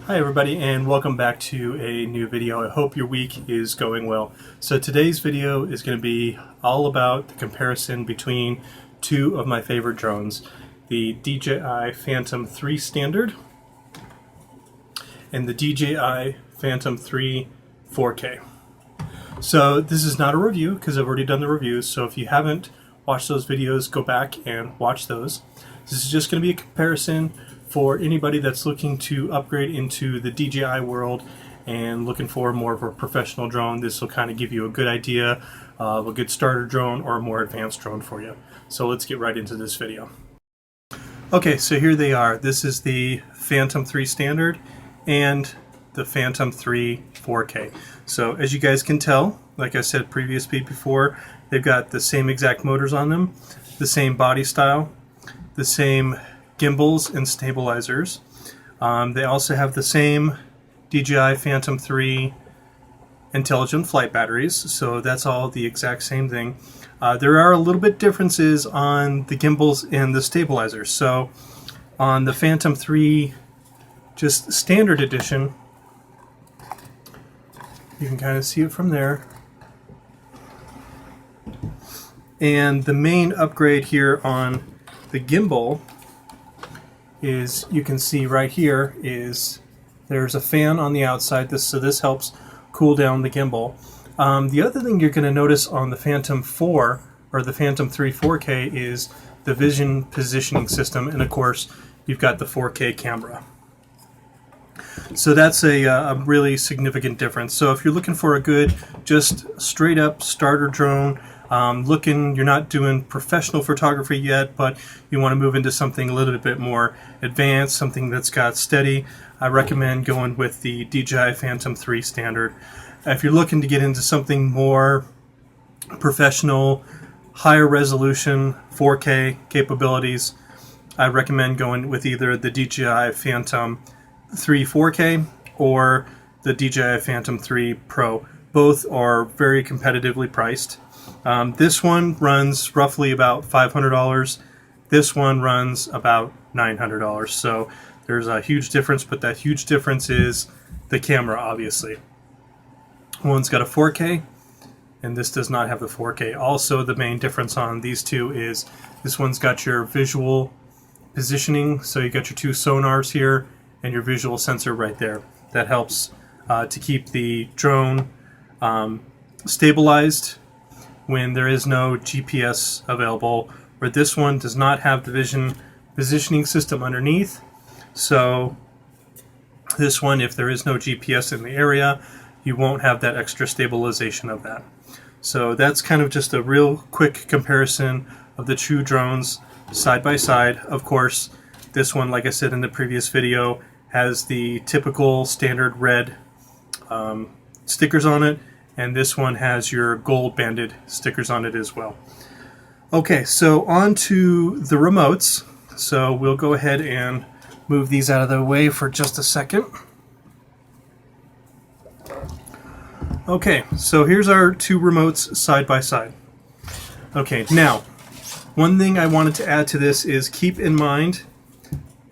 Hi everybody, and welcome back to a new video. I hope your week is going well. So today's video is going to be all about the comparison between two of my favorite drones, the DJI Phantom 3 Standard and the DJI Phantom 3 4K. So this is not a review because I've already done the reviews, so if you haven't watched those videos, go back and watch those. This is just going to be a comparison for anybody that's looking to upgrade into the DJI world and looking for more of a professional drone. This will kind of give you a good idea of a good starter drone or a more advanced drone for you. So let's get right into this video. Okay, so here they are. This is the Phantom 3 Standard and the Phantom 3 4K. So as you guys can tell, like I said before, they've got the same exact motors on them, the same body style, the same gimbals and stabilizers. They also have the same DJI Phantom 3 intelligent flight batteries, so that's all the exact same thing. There are a little bit differences on the gimbals and the stabilizers. So on the Phantom 3 just standard edition, you can kind of see it from there. And the main upgrade here on the gimbal is, you can see right here, is there's a fan on the outside, so this helps cool down the gimbal. The other thing you're going to notice on the Phantom 4 or the Phantom 3 4K is the vision positioning system, and of course you've got the 4K camera. So that's a really significant difference. So if you're looking for a good, just straight up starter drone, you're not doing professional photography yet, but you want to move into something a little bit more advanced, something that's got steady, I recommend going with the DJI Phantom 3 Standard. If you're looking to get into something more professional, higher resolution, 4K capabilities, I recommend going with either the DJI Phantom 3 4K or the DJI Phantom 3 Pro. Both are very competitively priced. This one runs roughly about $500. This one runs about $900. So there's a huge difference, but that huge difference is the camera, obviously. One's got a 4K, and this does not have the 4K. Also, the main difference on these two is this one's got your visual positioning, so you got your two sonars here and your visual sensor right there. That helps to keep the drone stabilized when there is no GPS available, where this one does not have the vision positioning system underneath. So this one, if there is no GPS in the area, you won't have that extra stabilization of that. So that's kind of just a real quick comparison of the two drones side by side. Of course, this one, like I said in the previous video, has the typical standard red stickers on it, and this one has your gold banded stickers on it as well. Okay, so on to the remotes. So we'll go ahead and move these out of the way for just a second. Okay, so here's our two remotes side by side. Okay, now, one thing I wanted to add to this is keep in mind,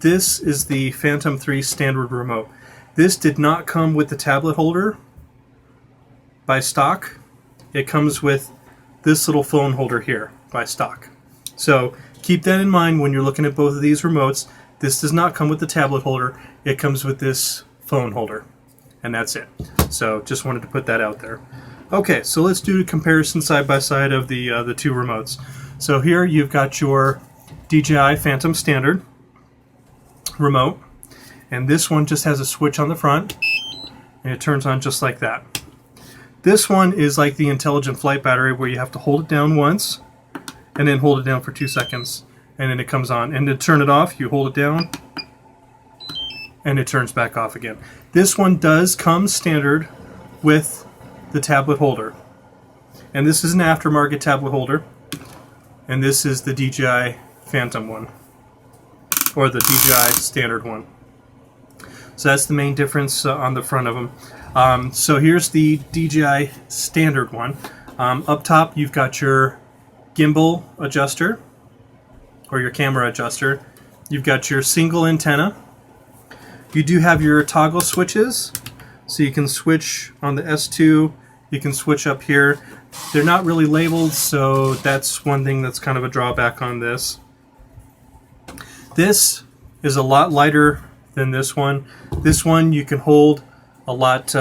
this is the Phantom 3 standard remote. This did not come with the tablet holder by stock. It comes with this little phone holder here by stock. So keep that in mind when you're looking at both of these remotes. This does not come with the tablet holder. It comes with this phone holder, and that's it. So just wanted to put that out there. Okay, so let's do a comparison side by side of the two remotes. So here you've got your DJI Phantom Standard remote, and this one just has a switch on the front, and it turns on just like that. This one is like the intelligent flight battery, where you have to hold it down once and then hold it down for 2 seconds, and then it comes on. And to turn it off, you hold it down and it turns back off again. This one does come standard with the tablet holder, and this is an aftermarket tablet holder, and this is the DJI Phantom one, or the DJI standard one. So that's the main difference on the front of them. So here's the DJI standard one. Up top you've got your gimbal adjuster, or your camera adjuster. You've got your single antenna. You do have your toggle switches, so you can switch on the S2, you can switch up here. They're not really labeled, so that's one thing that's kind of a drawback on this. This is a lot lighter than this one. This one you can hold a lot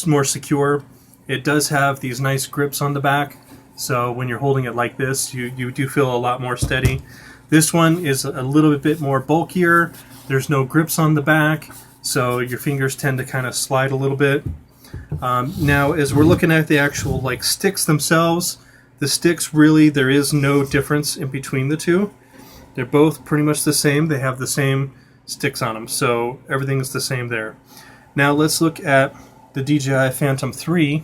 more secure. It does have these nice grips on the back, so when you're holding it like this, you do feel a lot more steady. This one is a little bit more bulkier. There's no grips on the back, so your fingers tend to kind of slide a little bit. Now, as we're looking at the actual like sticks themselves, the sticks really, there is no difference in between the two. They're both pretty much the same. They have the same sticks on them, so everything's the same there. Now let's look at the DJI Phantom 3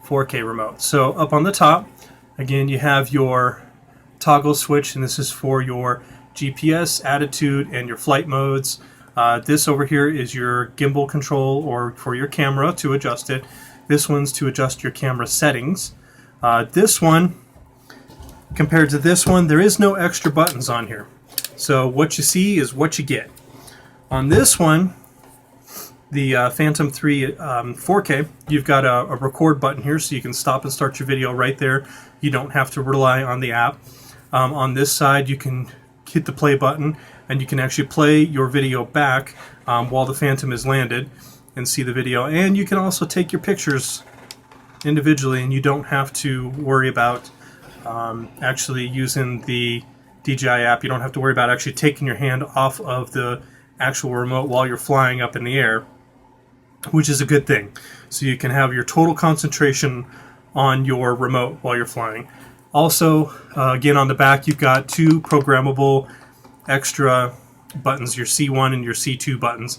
4K remote. So up on the top, again, you have your toggle switch, and this is for your GPS, attitude, and your flight modes. This over here is your gimbal control, or for your camera to adjust it. This one's to adjust your camera settings. This one, compared to this one, there is no extra buttons on here. So what you see is what you get. On this one, the Phantom 3 4K, you've got a record button here, so you can stop and start your video right there. You don't have to rely on the app. On this side, you can hit the play button, and you can actually play your video back while the Phantom is landed and see the video. And you can also take your pictures individually, and you don't have to worry about actually using the DJI app. You don't have to worry about actually taking your hand off of the actual remote while you're flying up in the air, which is a good thing. So you can have your total concentration on your remote while you're flying. Also, again, on the back, you've got two programmable extra buttons, your C1 and your C2 buttons.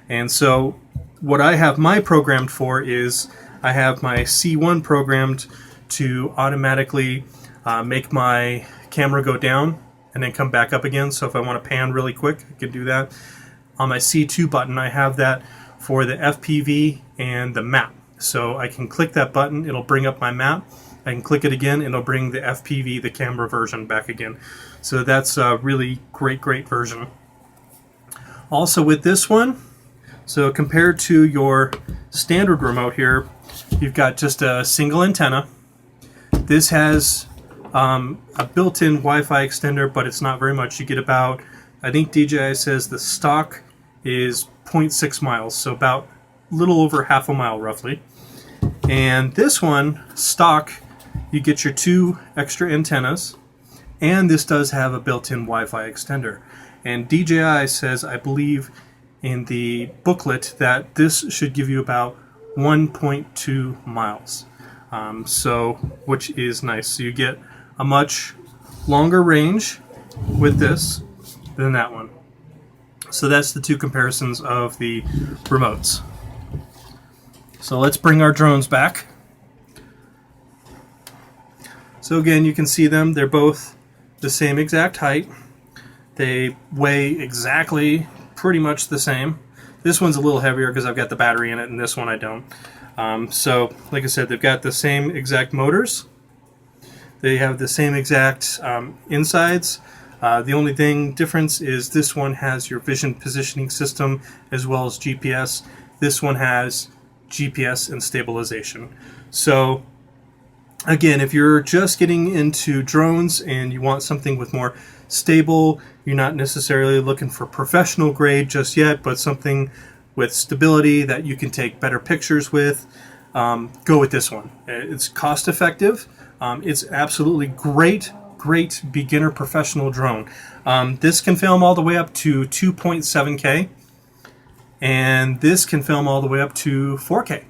And so what I have my programmed for is I have my C1 programmed to automatically make my camera go down and then come back up again. So if I want to pan really quick, I can do that. On my C2 button, I have that for the FPV and the map. So I can click that button, it'll bring up my map. I can click it again, and it'll bring the FPV, the camera version, back again. So that's a really great version. Also with this one, so compared to your standard remote here, you've got just a single antenna. This has a built-in Wi-Fi extender, but it's not very much. You get about, I think DJI says the stock is 0.6 miles, so about a little over half a mile roughly. And this one, stock, you get your two extra antennas, and this does have a built-in Wi-Fi extender. And DJI says, I believe in the booklet, that this should give you about 1.2 miles. So, which is nice. So you get a much longer range with this than that one. So that's the two comparisons of the remotes. So let's bring our drones back. So again, you can see them. They're both the same exact height. They weigh exactly pretty much the same. This one's a little heavier because I've got the battery in it, and this one I don't. So like I said, they've got the same exact motors. They have the same exact insides. The only difference is this one has your vision positioning system as well as GPS. This one has GPS and stabilization. So again, if you're just getting into drones and you want something with more stable, you're not necessarily looking for professional grade just yet, but something with stability that you can take better pictures with, go with this one. It's cost effective. It's absolutely great beginner professional drone. This can film all the way up to 2.7K, and this can film all the way up to 4K.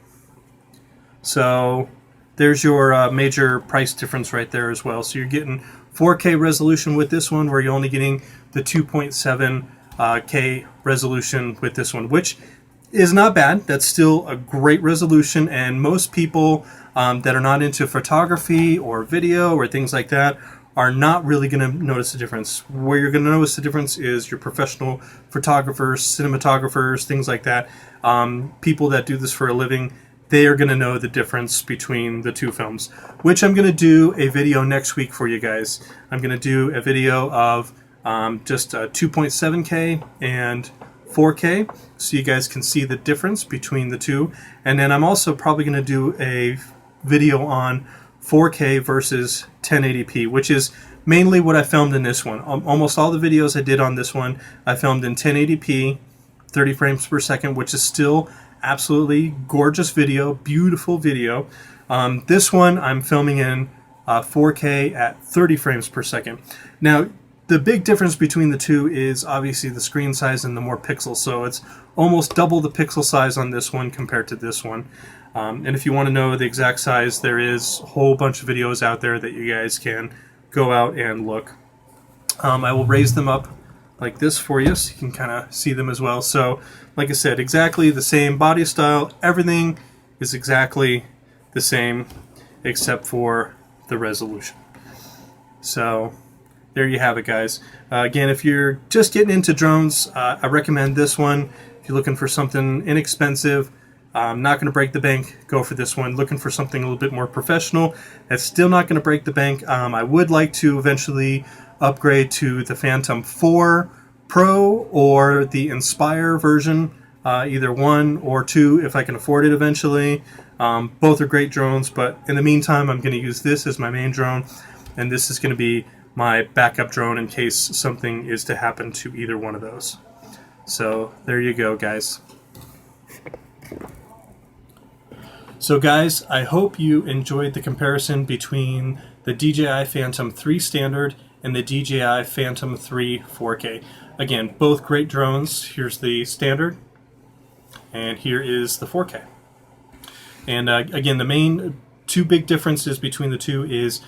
So there's your major price difference right there as well. So you're getting 4K resolution with this one, where you're only getting the 2.7K resolution with this one, which is not bad. That's still a great resolution, and most people that are not into photography or video or things like that are not really going to notice the difference. Where you're going to notice the difference is your professional photographers, cinematographers, things like that. People that do this for a living, they are going to know the difference between the two films, which I'm going to do a video next week for you guys. I'm going to do a video of just 2.7K and 4K, so you guys can see the difference between the two. And then I'm also probably going to do a video on 4K versus 1080p, which is mainly what I filmed in this one. Almost all the videos I did on this one I filmed in 1080p, 30 frames per second, which is still absolutely gorgeous video, beautiful video. This one I'm filming in 4K at 30 frames per second. Now, the big difference between the two is obviously the screen size and the more pixels. So it's almost double the pixel size on this one compared to this one. And if you want to know the exact size, there is a whole bunch of videos out there that you guys can go out and look. I will raise them up like this for you so you can kind of see them as well. So like I said, exactly the same body style. Everything is exactly the same except for the resolution. So there you have it, guys. Again, if you're just getting into drones, I recommend this one. If you're looking for something inexpensive, not going to break the bank, go for this one. Looking for something a little bit more professional, that's still not going to break the bank. I would like to eventually upgrade to the Phantom 4 Pro or the Inspire version, either 1 or 2 if I can afford it eventually. Both are great drones, but in the meantime, I'm going to use this as my main drone, and this is going to be my backup drone in case something is to happen to either one of those. So there you go, guys. So guys, I hope you enjoyed the comparison between the DJI Phantom 3 Standard and the DJI Phantom 3 4K. Again, both great drones. Here's the Standard, and here is the 4K. And again, the main two big differences between the two is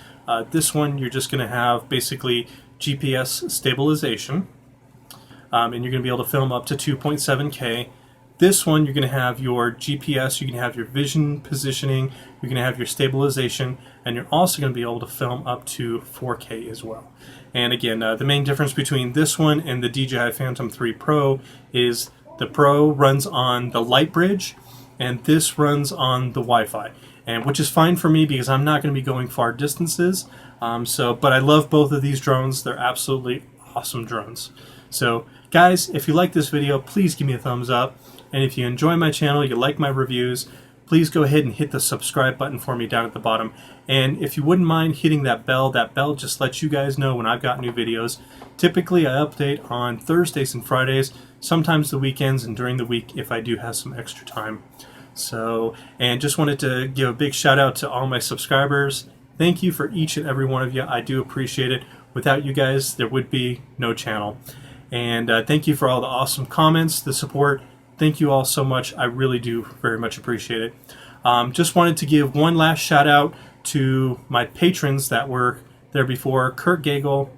this one you're just going to have basically GPS stabilization, and you're going to be able to film up to 2.7K. This one you're going to have your GPS, you're going to have your vision positioning, you're going to have your stabilization, and you're also going to be able to film up to 4K as well. And again, the main difference between this one and the DJI Phantom 3 Pro is the Pro runs on the Lightbridge, and this runs on the Wi-Fi, and which is fine for me because I'm not going to be going far distances. But I love both of these drones. They're absolutely awesome drones. So guys, if you like this video, please give me a thumbs up. And if you enjoy my channel, you like my reviews, please go ahead and hit the subscribe button for me down at the bottom. And if you wouldn't mind hitting that bell just lets you guys know when I've got new videos. Typically I update on Thursdays and Fridays, sometimes the weekends and during the week if I do have some extra time. So, and just wanted to give a big shout out to all my subscribers. Thank you for each and every one of you. I do appreciate it. Without you guys, there would be no channel. And thank you for all the awesome comments, the support. Thank you all so much. I really do very much appreciate it. Just wanted to give one last shout out to my patrons that were there before, Kurt Gagel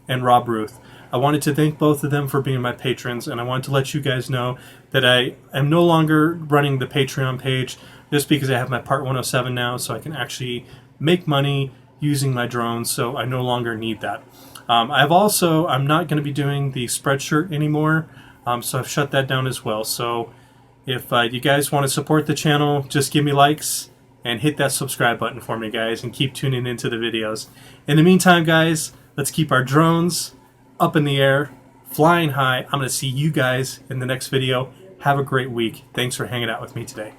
and Rob Ruth. I wanted to thank both of them for being my patrons, and I wanted to let you guys know that I am no longer running the Patreon page just because I have my Part 107 now, so I can actually make money using my drones, so I no longer need that. I'm not going to be doing the Spreadshirt anymore, so I've shut that down as well. So if you guys want to support the channel, just give me likes and hit that subscribe button for me, guys, and keep tuning into the videos. In the meantime, guys, let's keep our drones up in the air, flying high. I'm going to see you guys in the next video. Have a great week. Thanks for hanging out with me today.